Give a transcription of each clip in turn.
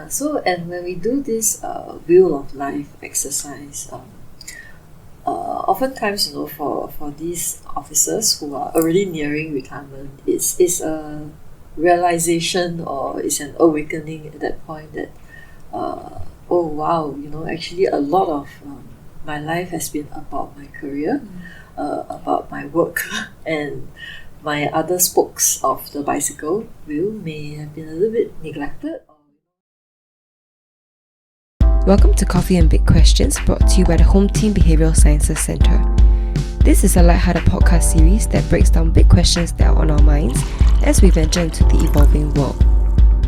And when we do this wheel of life exercise, oftentimes, for these officers who are already nearing retirement, it's a realization or it's an awakening at that point that, oh wow, actually a lot of my life has been about my career, about my work, and my other spokes of the bicycle wheel may have been a little bit neglected. Welcome to Coffee and Big Questions, brought to you by the Home Team Behavioural Sciences Centre. This is a lighthearted podcast series that breaks down big questions that are on our minds as we venture into the evolving world.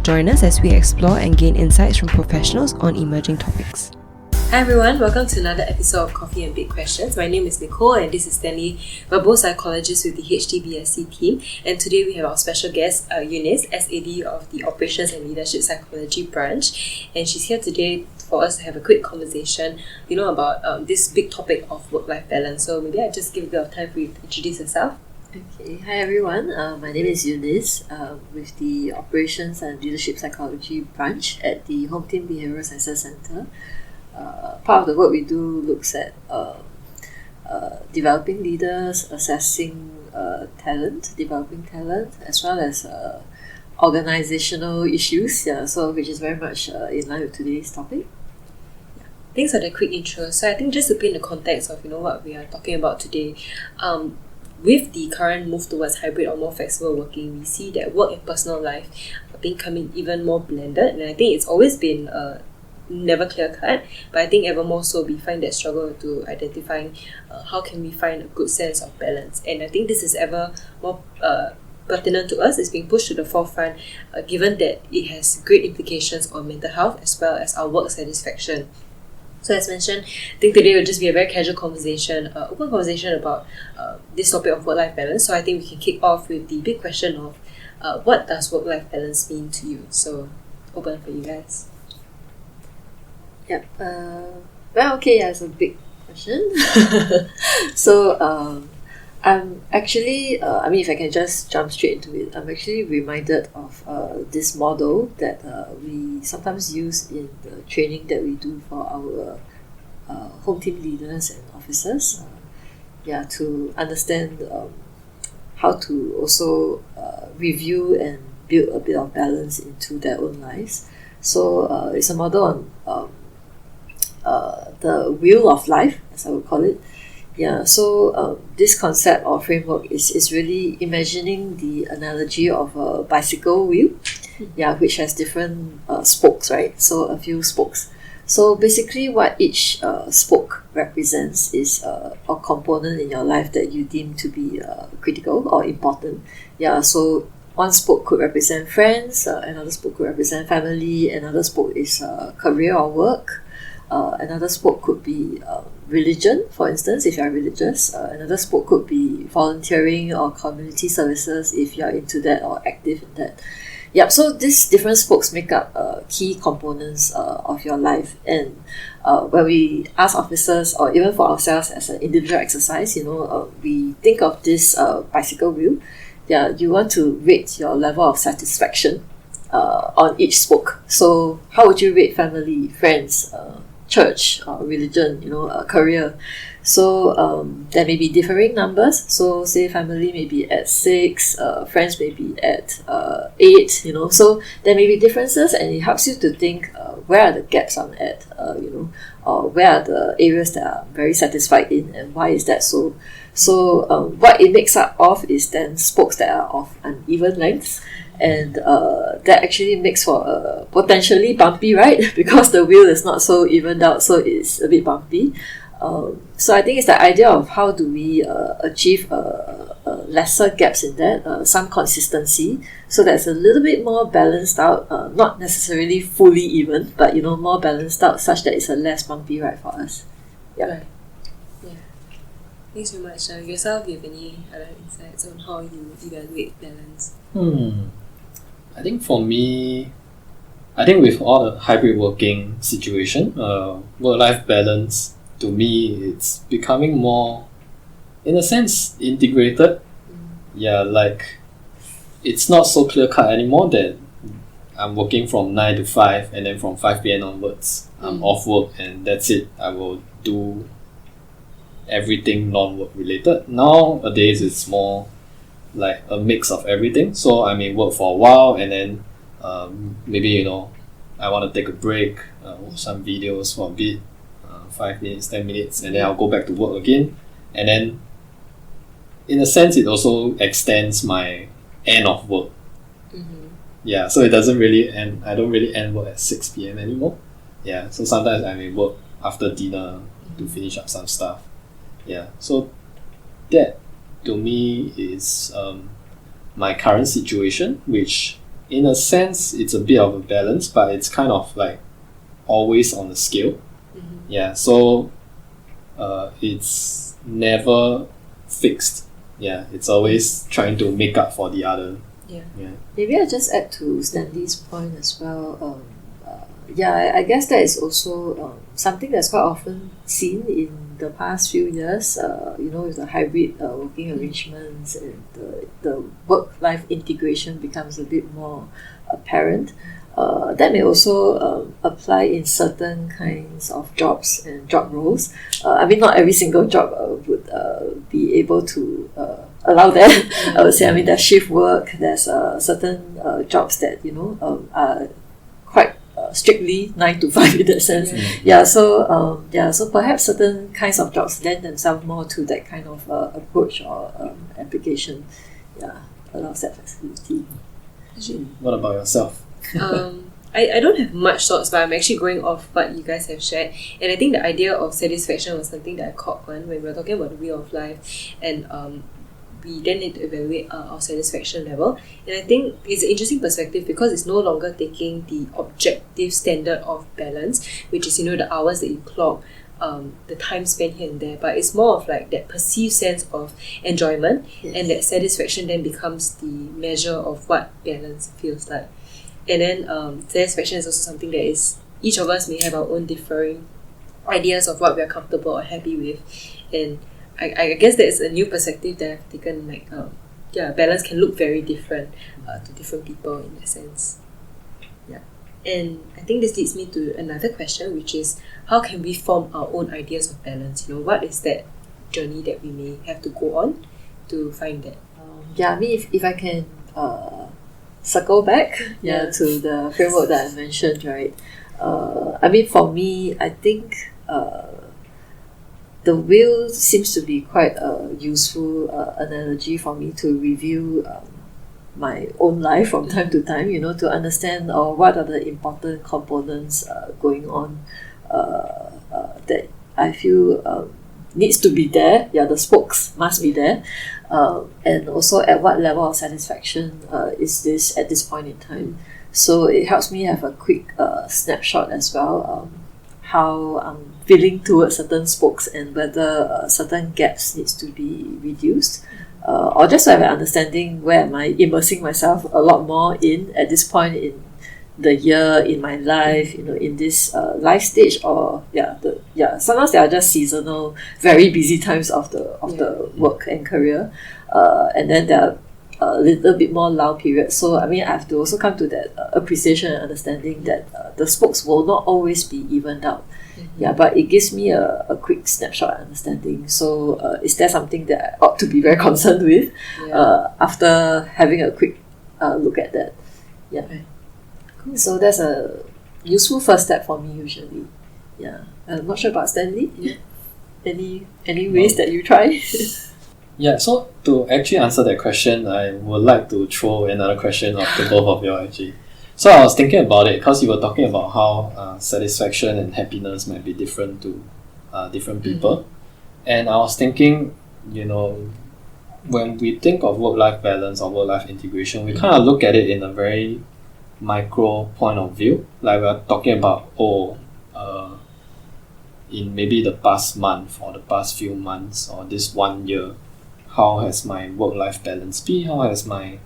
Join us as we explore and gain insights from professionals on emerging topics. Hi everyone, welcome to another episode of Coffee and Big Questions. My name is Nicole and this is Stanley. We're both psychologists with the HTBSC team, and today we have our special guest, Eunice, SAD of the Operations and Leadership Psychology branch, and she's here today for us to have a quick conversation, about this big topic of work-life balance. So maybe I'll just give a bit of time for you to introduce yourself. Okay, hi everyone. My name is Eunice with the Operations and Leadership Psychology branch at the Home Team Behavioural Sciences Centre. Part of the work we do looks at developing leaders, assessing developing talent, as well as organizational issues. Which is very much in line with today's topic. Thanks for the quick intro. So I think just to paint the context of what we are talking about today, with the current move towards hybrid or more flexible working, we see that work and personal life are becoming even more blended, and I think it's always been never clear cut, but I think ever more so we find that struggle to identifying how can we find a good sense of balance. And I think this is ever more pertinent to us. It's being pushed to the forefront given that it has great implications on mental health as well as our work satisfaction. So as mentioned, I think today will just be a very casual conversation, open conversation about this topic of work-life balance. So I think we can kick off with the big question of what does work-life balance mean to you? So open for you guys. Yep. That's a big question. So I'm actually, if I can just jump straight into it, I'm actually reminded of this model that we sometimes use in the training that we do for our home team leaders and officers, to understand how to also review and build a bit of balance into their own lives. So it's a model on the wheel of life, as I would call it. This concept or framework is really imagining the analogy of a bicycle wheel, which has different spokes, right? So a few spokes. So basically what each spoke represents is a component in your life that you deem to be critical or important. So one spoke could represent friends, another spoke could represent family, another spoke is career or work. Another spoke could be religion, for instance, if you are religious. Another spoke could be volunteering or community services if you are into that or active in that. So these different spokes make up key components of your life. And when we ask officers or even for ourselves as an individual exercise, we think of this bicycle wheel. You want to rate your level of satisfaction on each spoke. So how would you rate family, friends, church, religion, career? So there may be differing numbers. So say family may be at 6, friends may be at 8, So there may be differences, and it helps you to think where are the gaps I'm at, or where are the areas that I'm very satisfied in, and why is that so? So what it makes up of is then spokes that are of uneven lengths, and that actually makes for a potentially bumpy ride because the wheel is not so evened out, so it's a bit bumpy. So I think it's the idea of how do we achieve lesser gaps in that, some consistency, so that's a little bit more balanced out, not necessarily fully even, but more balanced out such that it's a less bumpy ride for us. Right. Thanks very much. Yourself, do you have any other insights on how you evaluate balance? I think for me, with all the hybrid working situation, work-life balance, to me, it's becoming more, in a sense, integrated. Like, it's not so clear-cut anymore that I'm working from 9 to 5, and then from 5 p.m. onwards, I'm off work, and that's it. I will do everything non-work related. Nowadays, it's more like a mix of everything. So I may work for a while, and then maybe I want to take a break, watch some videos for a bit, 5 minutes, 10 minutes, and then I'll go back to work again. And then, in a sense, it also extends my end of work. Yeah, so it doesn't really end. I don't really end work at 6 p.m. anymore. Yeah, so sometimes I may work after dinner to finish up some stuff. Yeah, so that to me is my current situation, which in a sense it's a bit of a balance, but it's kind of like always on the scale. Yeah, so it's never fixed. Yeah, it's always trying to make up for the other. Yeah. Maybe I'll just add to Stanley's point as well. I guess that is also something that's quite often seen in the past few years, with the hybrid working arrangements, and the work-life integration becomes a bit more apparent. That may also apply in certain kinds of jobs and job roles. Not every single job would be able to allow that. I would say, there's shift work, there's certain jobs that, are quite strictly 9 to 5 in that sense. So perhaps certain kinds of jobs lend themselves more to that kind of approach or application. Allows that flexibility. What about yourself? I don't have much thoughts, but I'm actually going off what you guys have shared. And I think the idea of satisfaction was something that I caught on when we were talking about the wheel of life, and we then need to evaluate our satisfaction level. And I think it's an interesting perspective because it's no longer taking the objective standard of balance, which is the hours that you clock, the time spent here and there, but it's more of like that perceived sense of enjoyment. Yes. And that satisfaction then becomes the measure of what balance feels like. And then satisfaction is also something that is, each of us may have our own differing ideas of what we are comfortable or happy with. And I guess that is a new perspective that I've taken. Balance can look very different to different people in that sense. And I think this leads me to another question, which is, how can we form our own ideas of balance? What is that journey that we may have to go on to find that? If I can circle back to the framework that I mentioned, right? For me, I think the wheel seems to be quite a useful analogy for me to review my own life from time to time, to understand what are the important components going on that I feel needs to be there. The spokes must be there. And also at what level of satisfaction is this at this point in time. So it helps me have a quick snapshot as well, how I'm feeling towards certain spokes and whether certain gaps needs to be reduced. Or just to have an understanding where am I immersing myself a lot more in at this point in the year, in my life, in this life stage, or sometimes they are just seasonal, very busy times of the work and career, and then there are a little bit more lull period. So I have to also come to that appreciation and understanding that the spokes will not always be evened out. But it gives me a quick snapshot understanding. So is there something that I ought to be very concerned with after having a quick look at that? Right. Cool. So that's a useful first step for me usually. I'm not sure about Stanley. Any ways that you try? So to actually answer that question, I would like to throw another question up to both of you actually. So I was thinking about it because you were talking about how satisfaction and happiness might be different to different people. And I was thinking, when we think of work-life balance or work-life integration, we kind of look at it in a very micro point of view. Like we're talking about, in maybe the past month or the past few months or this 1 year, how has my work-life balance been? How has my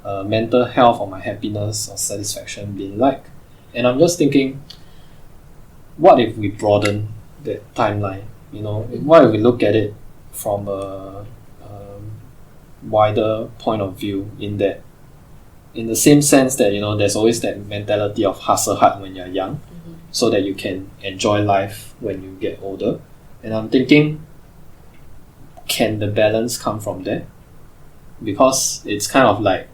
mental health or my happiness or satisfaction been like? And I'm just thinking, what if we broaden that timeline? What if we look at it from a wider point of view, in that in the same sense that, there's always that mentality of hustle hard when you're young, so that you can enjoy life when you get older. And I'm thinking, can the balance come from there? Because it's kind of like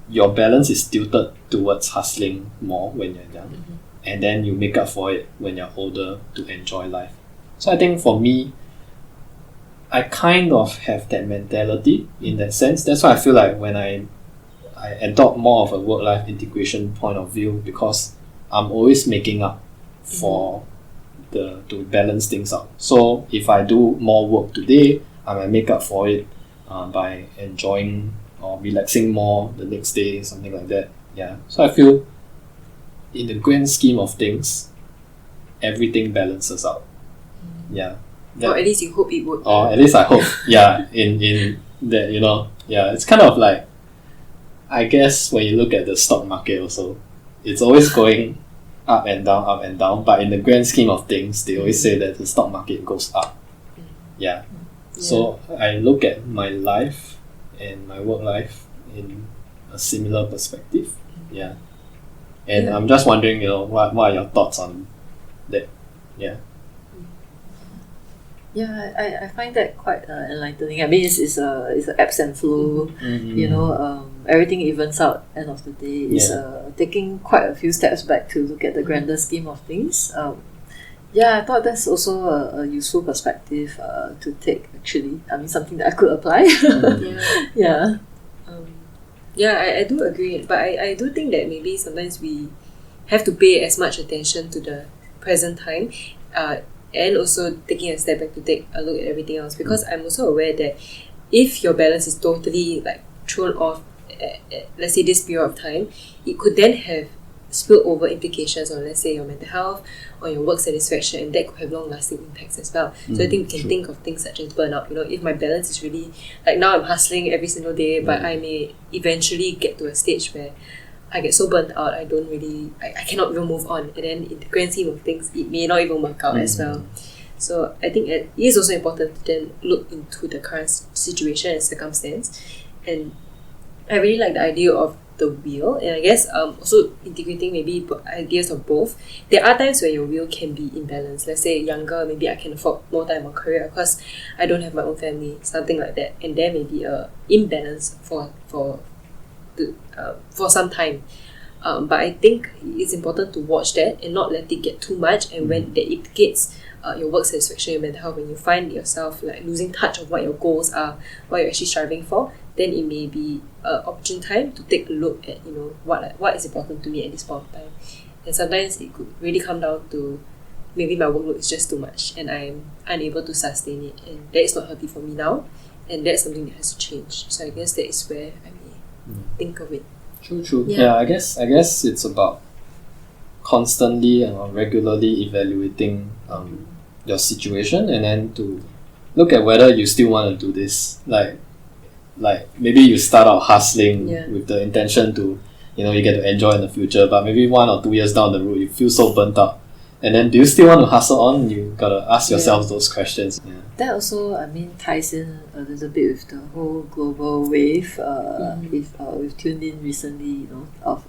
your balance is tilted towards hustling more when you're young, and then you make up for it when you're older to enjoy life. So I think for me, I kind of have that mentality in that sense. That's why I feel like when I adopt more of a work-life integration point of view, because I'm always making up for to balance things out. So if I do more work today, I might make up for it by enjoying or relaxing more the next day, something like that. Yeah. So I feel in the grand scheme of things, everything balances out. Yeah. Or at least you hope it would. Or at least I hope. Yeah. In that, yeah, it's kind of like, I guess when you look at the stock market also, it's always going up and down, but in the grand scheme of things, they always say that the stock market goes up. Yeah. So I look at my life and my work life in a similar perspective. Yeah. And I'm just wondering, what are your thoughts on that? Yeah. Yeah, I find that quite enlightening. I mean, it's a ebbs and flow. Everything evens out. End of the day, it's taking quite a few steps back to look at the grander scheme of things. I thought that's also a useful perspective to take. Actually, I mean, something that I could apply. I do agree, but I do think that maybe sometimes we have to pay as much attention to the present time, and also taking a step back to take a look at everything else, because I'm also aware that if your balance is totally like thrown off at let's say this period of time, it could then have spillover implications on, let's say, your mental health or your work satisfaction, and that could have long lasting impacts as well. So I think we can think of things such as burnout. If my balance is really like, now I'm hustling every single day, but I may eventually get to a stage where I get so burnt out, I cannot even move on, and then in the grand scheme of things, it may not even work out as well. So I think it is also important to then look into the current situation and circumstance. And I really like the idea of the wheel, and I guess also integrating maybe ideas of both. There are times where your wheel can be imbalanced. Let's say younger, maybe I can afford more time on career because I don't have my own family, something like that, and there may be a imbalance for some time. But I think it's important to watch that and not let it get too much, and when that implicates your work satisfaction, your mental health, when you find yourself like losing touch of what your goals are, what you're actually striving for, then it may be an opportune time to take a look at what is important to me at this point of time. And sometimes it could really come down to maybe my workload is just too much and I'm unable to sustain it, and that is not healthy for me now, and that's something that has to change. So I guess that is where I may think of it. True. Yeah, I guess it's about constantly and regularly evaluating your situation, and then to look at whether you still want to do this. Like maybe you start out hustling with the intention to, you get to enjoy in the future, but maybe 1 or 2 years down the road you feel so burnt out, and then do you still want to hustle on? You gotta ask yourself those questions. That also, I mean, ties in a little bit with the whole global wave. If we've tuned in recently, of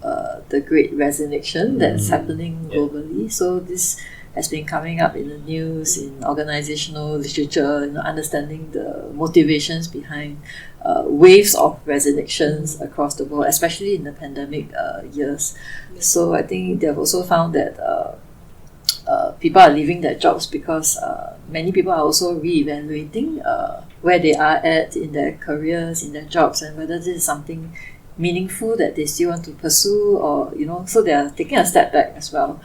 the Great Resignation that's happening globally. So this has been coming up in the news, in organizational literature, understanding the motivations behind waves of resignations across the world, especially in the pandemic years. So I think they've also found that people are leaving their jobs because many people are also reevaluating where they are at in their careers, in their jobs, and whether this is something meaningful that they still want to pursue, or so they are taking a step back as well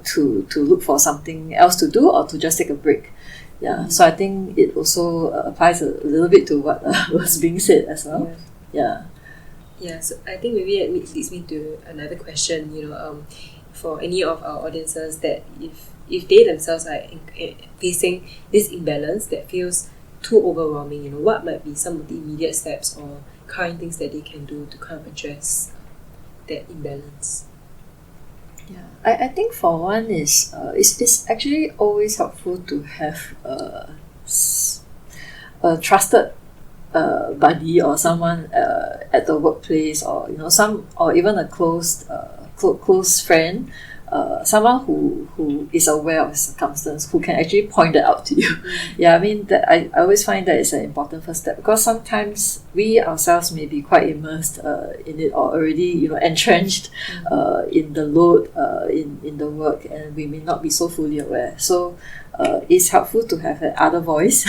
to look for something else to do, or to just take a break. So I think it also applies a little bit to what was being said as well. So I think maybe it leads me to another question, for any of our audiences, that if they themselves are facing this imbalance that feels too overwhelming, what might be some of the immediate steps or current things that they can do to kind of address that imbalance? I think for one is it's actually always helpful to have a trusted buddy or someone at the workplace, or or even a close friend, someone who is aware of circumstance, who can actually point that out to you. Yeah, I mean that I always find that it's an important first step, because sometimes we ourselves may be quite immersed in it, or already entrenched in the load in the work, and we may not be so fully aware. So it's helpful to have that other voice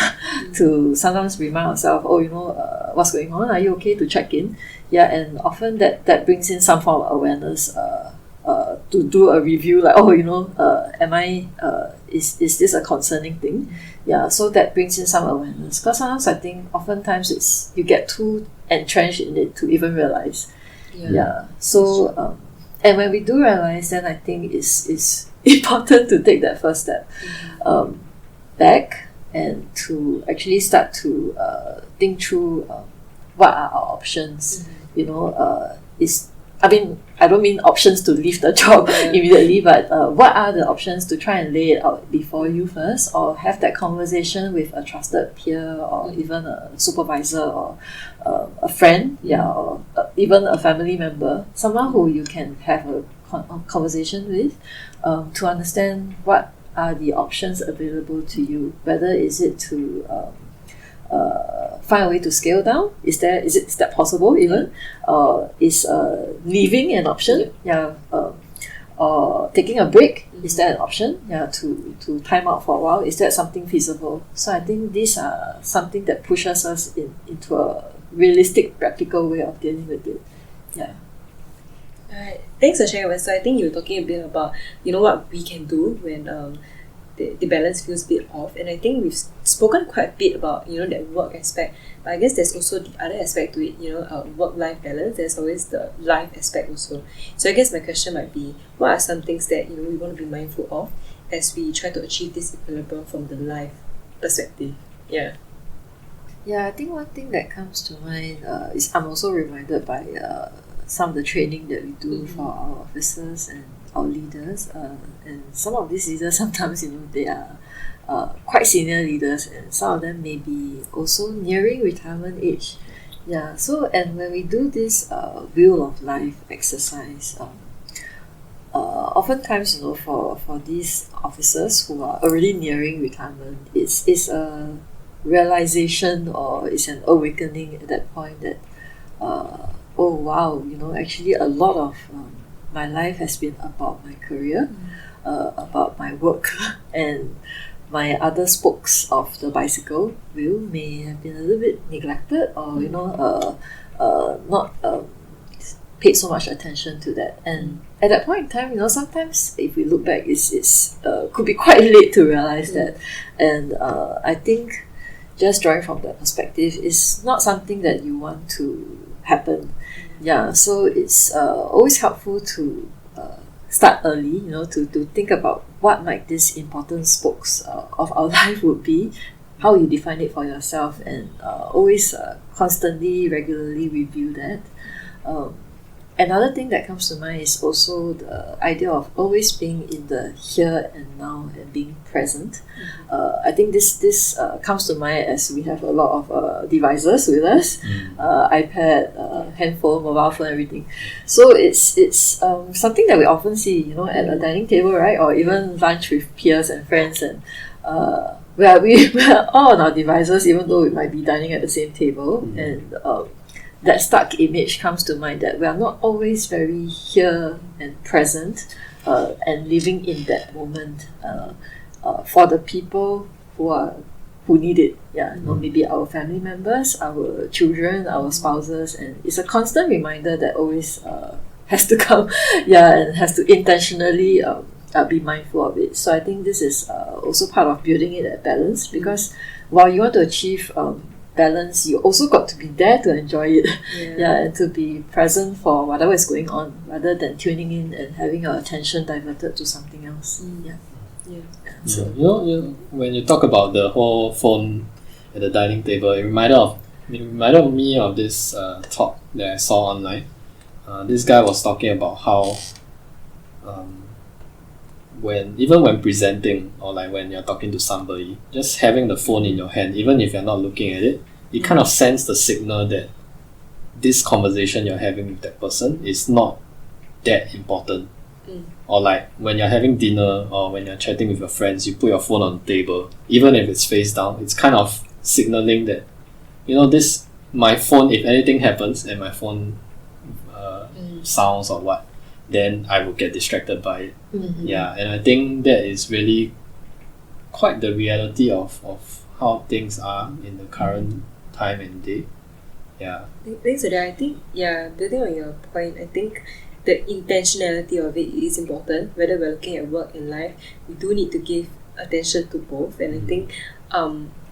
to sometimes remind ourselves, what's going on? Are you okay? To check in. Yeah, and often that brings in some form of awareness. To do a review, like, am I is this a concerning thing? Yeah, so that brings in some awareness, because sometimes I think oftentimes it's you get too entrenched in it to even realize. Yeah. So and when we do realize, then I think it's important to take that first step back, and to actually start to think through what are our options. I don't mean options to leave the job immediately, but what are the options to try and lay it out before you first, or have that conversation with a trusted peer, or even a supervisor, or a friend, or even a family member, someone who you can have a conversation with, to understand what are the options available to you. Whether is it to find a way to scale down? Is that possible even? Is leaving an option? Or taking a break, is that an option? To time out for a while, is that something feasible? So I think these are something that pushes us into a realistic, practical way of dealing with it. Alright, thanks for sharing with us. So I think you were talking a bit about what we can do when the balance feels a bit off, and I think we've spoken quite a bit about that work aspect, but I guess there's also the other aspect to it, work-life balance. There's always the life aspect also. So I guess my question might be, what are some things that we want to be mindful of as we try to achieve this equilibrium from the life perspective? I think one thing that comes to mind is I'm also reminded by some of the training that we do for our officers and our leaders, and some of these leaders sometimes they are quite senior leaders, and some of them may be also nearing retirement age. So, and when we do this wheel of life exercise, oftentimes for these officers who are already nearing retirement, it's a realization, or it's an awakening at that point that oh wow, actually a lot of my life has been about my career, about my work, and my other spokes of the bicycle wheel may have been a little bit neglected, or not paid so much attention to that. And at that point in time, sometimes if we look back, it's could be quite late to realize that. And I think just drawing from that perspective is not something that you want to happen. So it's always helpful to start early, to think about what might these important spokes of our life would be, how you define it for yourself, and always constantly, regularly review that. Another thing that comes to mind is also the idea of always being in the here and now and being present. I think this comes to mind as we have a lot of devices with us, iPad, handphone, mobile phone, everything. So it's something that we often see, at a dining table, right? Or even lunch with peers and friends, and we are all on our devices, even though we might be dining at the same table, and that stark image comes to mind, that we are not always very here and present, and living in that moment for the people who need it. Maybe our family members, our children, our spouses, and it's a constant reminder that always has to come, and has to intentionally be mindful of it. So I think this is also part of building it at balance, because while you want to achieve balance, you also got to be there to enjoy it, and to be present for whatever is going on, rather than tuning in and having your attention diverted to something else. So, when you talk about the whole phone at the dining table, it reminded me of this talk that I saw online. This guy was talking about how when presenting, or like when you're talking to somebody, just having the phone in your hand, even if you're not looking at it, it kind of sends the signal that this conversation you're having with that person is not that important. Or like when you're having dinner or when you're chatting with your friends, you put your phone on the table, even if it's face down, it's kind of signaling that, my phone, if anything happens and my phone sounds or what, then I will get distracted by it. Yeah, and I think that is really quite the reality of how things are in the current time and day. Yeah. Thanks for that. I think, building on your point, I think the intentionality of it is important. Whether we're looking at work and life, we do need to give attention to both. And I think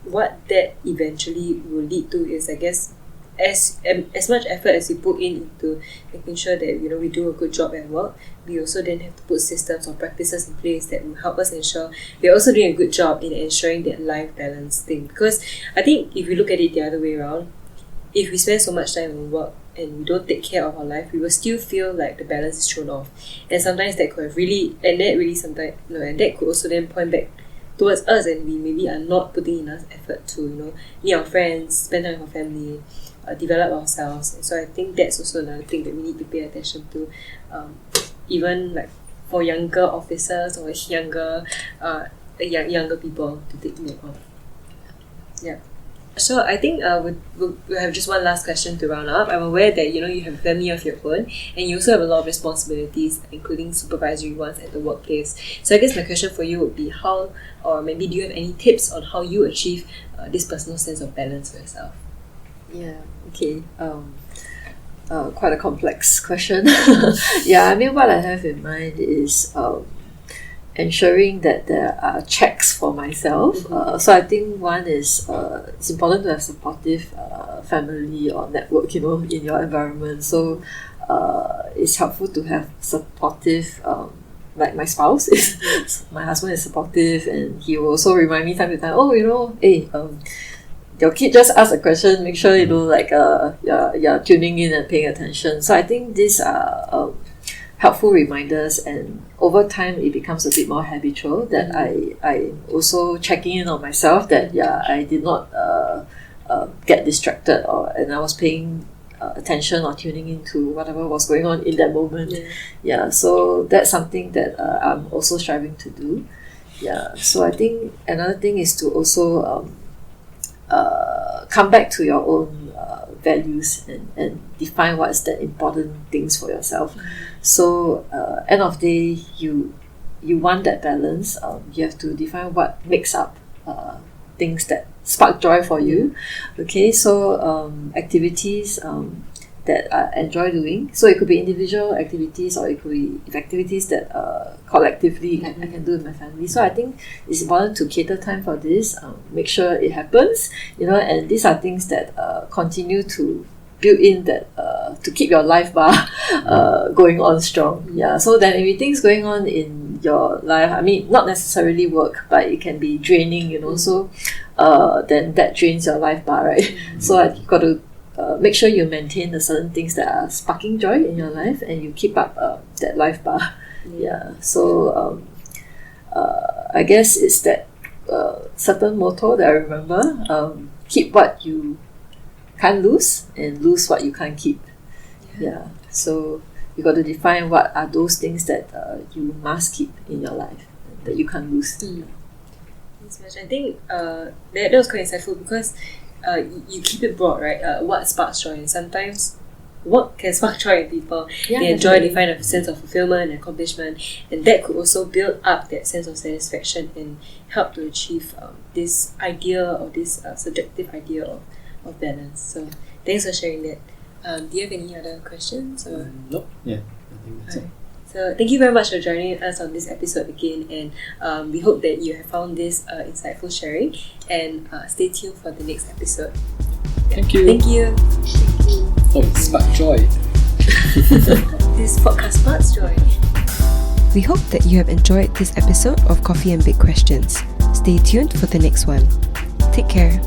what that eventually will lead to is, I guess, as much effort as we put into making sure that we do a good job at work, we also then have to put systems or practices in place that will help us ensure we're also doing a good job in ensuring that life balance thing. Because I think if we look at it the other way around, if we spend so much time on work and we don't take care of our life, we will still feel like the balance is thrown off. And sometimes that could have that could also then point back towards us, and we maybe are not putting enough effort to meet our friends, spend time with our family, develop ourselves. And so I think that's also another thing that we need to pay attention to, even like for younger officers or younger people to take note of. Yeah. So I think we'll have just one last question to round up. I'm aware that you have a family of your own, and you also have a lot of responsibilities, including supervisory ones at the workplace. So I guess my question for you would be how, or maybe do you have any tips on how you achieve this personal sense of balance for yourself? Yeah, okay. Quite a complex question. Yeah, I mean, what I have in mind is ensuring that there are checks for myself. So I think one is it's important to have supportive family or network, in your environment. So it's helpful to have supportive, like my spouse is, my husband is supportive, and he will also remind me time to time, hey, your kid just asked a question, make sure you're tuning in and paying attention. So I think these are helpful reminders, and over time it becomes a bit more habitual that I'm also checking in on myself that I did not get distracted, and I was paying attention or tuning into whatever was going on in that moment. So that's something that I'm also striving to do. So I think another thing is to also come back to your own values and define what's the important things for yourself. So end of day, you want that balance. You have to define what makes up things that spark joy for you. Okay, so activities that I enjoy doing. So it could be individual activities, or it could be activities that collectively I can do with my family. So I think it's important to cater time for this, make sure it happens, and these are things that continue to build in that to keep your life bar going on strong. So then if things going on in your life, I mean, not necessarily work, but it can be draining, so then that drains your life bar, right? So you've got to make sure you maintain the certain things that are sparking joy in your life, and you keep up that life bar. So I guess it's that certain motto that I remember: keep what you can't lose and lose what you can't keep. So you got to define what are those things that you must keep in your life that you can't lose. Thanks much. I think that was quite insightful, because you keep it broad, right? What sparks joy, and sometimes work can spark joy in people. They enjoy, they find a sense of fulfillment and accomplishment, and that could also build up that sense of satisfaction and help to achieve this idea, or this subjective idea of balance. So thanks for sharing that. Do you have any other questions? Or? Nope. Yeah, I think that's it. So thank you very much for joining us on this episode again, and we hope that you have found this insightful sharing, and stay tuned for the next episode. Thank you. Thank you. Oh, spark joy. This podcast sparks joy. We hope that you have enjoyed this episode of Coffee and Big Questions. Stay tuned for the next one. Take care.